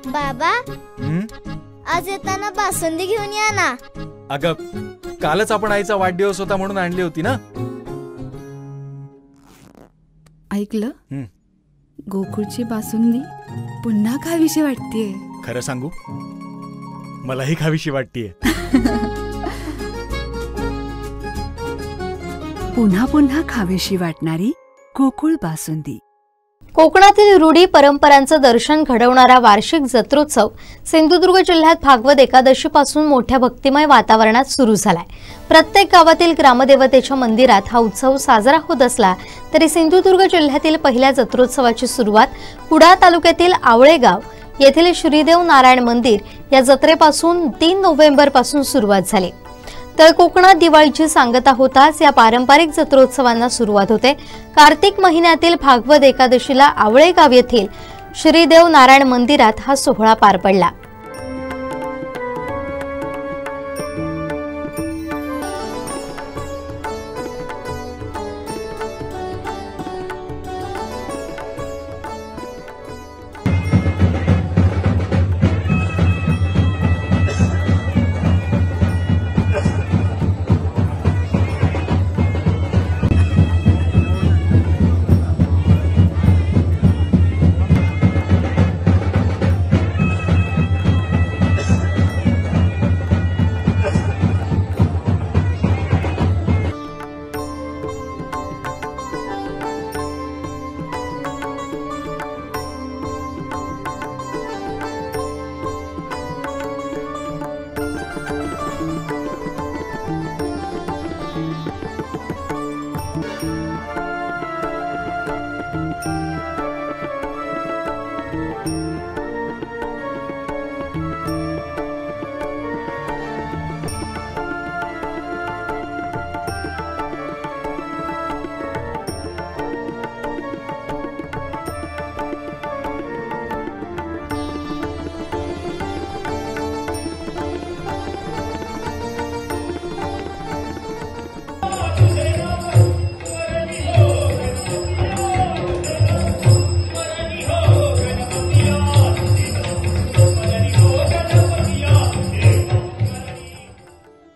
बाबा आज येताना बासुंदी घेऊन या ना। अगं कालच आपण आईचा वाढदिवस होता म्हणून आणली होती ना। ऐकलं, गोकुळची बासुंदी पुन्हा खावीशी वाटतेय। खरं सांगू, मलाही खावीशी वाटतेय। पुन्हा पुन्हा खावीशी वाटणारी गोकुळ बासुंदी। कोकणातील रूढी परंपरांचं दर्शन घडवणारा वार्षिक जत्रोत्सव सिंधुदुर्ग जिल्ह्यात भागवत एकादशीपासून मोठ्या भक्तिमय वातावरणात सुरू झालाय। प्रत्येक गावातील ग्रामदेवतेच्या मंदिरात हा उत्सव साजरा होत असला तरी सिंधुदुर्ग जिल्ह्यातील पहिल्या जत्रोत्सवाची सुरुवात कुडाळ तालुक्यातील आवळेगाव येथील श्रीदेव नारायण मंदिर या जत्रेपासून 3 नोव्हेंबर पासून सुरुवात झाली। तर कोकणात दिवाळीची सांगता होताच या पारंपरिक जत्रोत्सवांना सुरुवात होते। कार्तिक महिन्यातील भागवत एकादशीला आवळेगाव येथील श्रीदेव नारायण मंदिरात हा सोहळा पार पडला।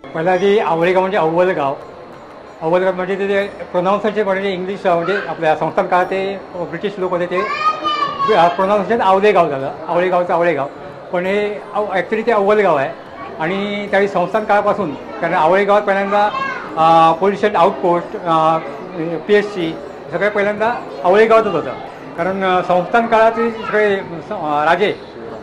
पहिला जी आवळेगाव म्हणजे अव्वलगाव, अव्वलगाव म्हणजे ते प्रोनाऊन्सचे म्हणजे इंग्लिश म्हणजे आपल्या संस्थान काळात ते ब्रिटिश लोक होते, ते प्रोनाऊन्सेशन आवलेगाव झालं, आवळेगावचं आवळेगाव, पण हे ॲक्च्युली ते अव्वलगाव आहे। आणि त्यावेळी संस्थान काळापासून कारण आवळेगावात पहिल्यांदा पोलीस आउटपोस्ट PSC सगळे पहिल्यांदा आवळेगावातच होतं। कारण संस्थान काळाचे सगळे राजे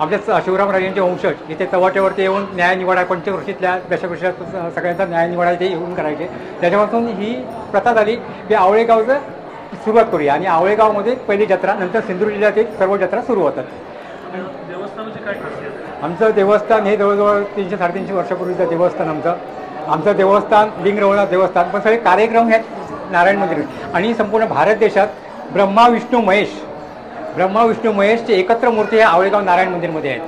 आमच्या शिवरामराजांचे वंशज इथे चव्हाट्यावरती येऊन न्याय निवाडा पंचवर्षीतल्या दशवर्षात सगळ्यांचा न्याय निवाडा इथे येऊन करायचे। त्याच्यापासून ही प्रथा झाली की आवळेगावचं सुरुवात करूया आणि आवळेगावमध्ये पहिली जत्रा, नंतर सिंधुदुर्ग जिल्ह्यातील सर्व जत्रा सुरू होतात। देवस्थानाची काय खासियत आहे? आमचं देवस्थान हे जवळजवळ 300-350 वर्षापूर्वीचं देवस्थान आमचं देवस्थान लिंगरवळा देवस्थान, पण सगळे कार्यक्रम हे नारायण मंदिर आणि संपूर्ण भारत देशात ब्रह्मा विष्णू महेशचे एकत्र मूर्ती हे आवळेगाव नारायण मंदिरमध्ये आहेत।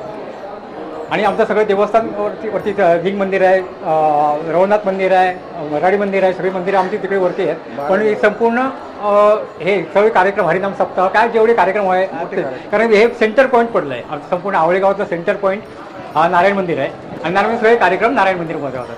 आणि आमचं सगळं देवस्थान वरती लिंग मंदिर आहे, रवनाथ मंदिर आहे, वराडी मंदिर आहे, सगळी मंदिरं आमची तिकडे वरती आहेत। पण संपूर्ण हे सगळे कार्यक्रम हरिनाम सप्ताह काय जेवढे कार्यक्रम आहे, कारण हे सेंटर पॉईंट पडलं आहे आमचं संपूर्ण आवळेगावचं सेंटर पॉईंट हा नारायण मंदिर आहे आणि नारायण सगळे कार्यक्रम नारायण मंदिरमध्ये होतात।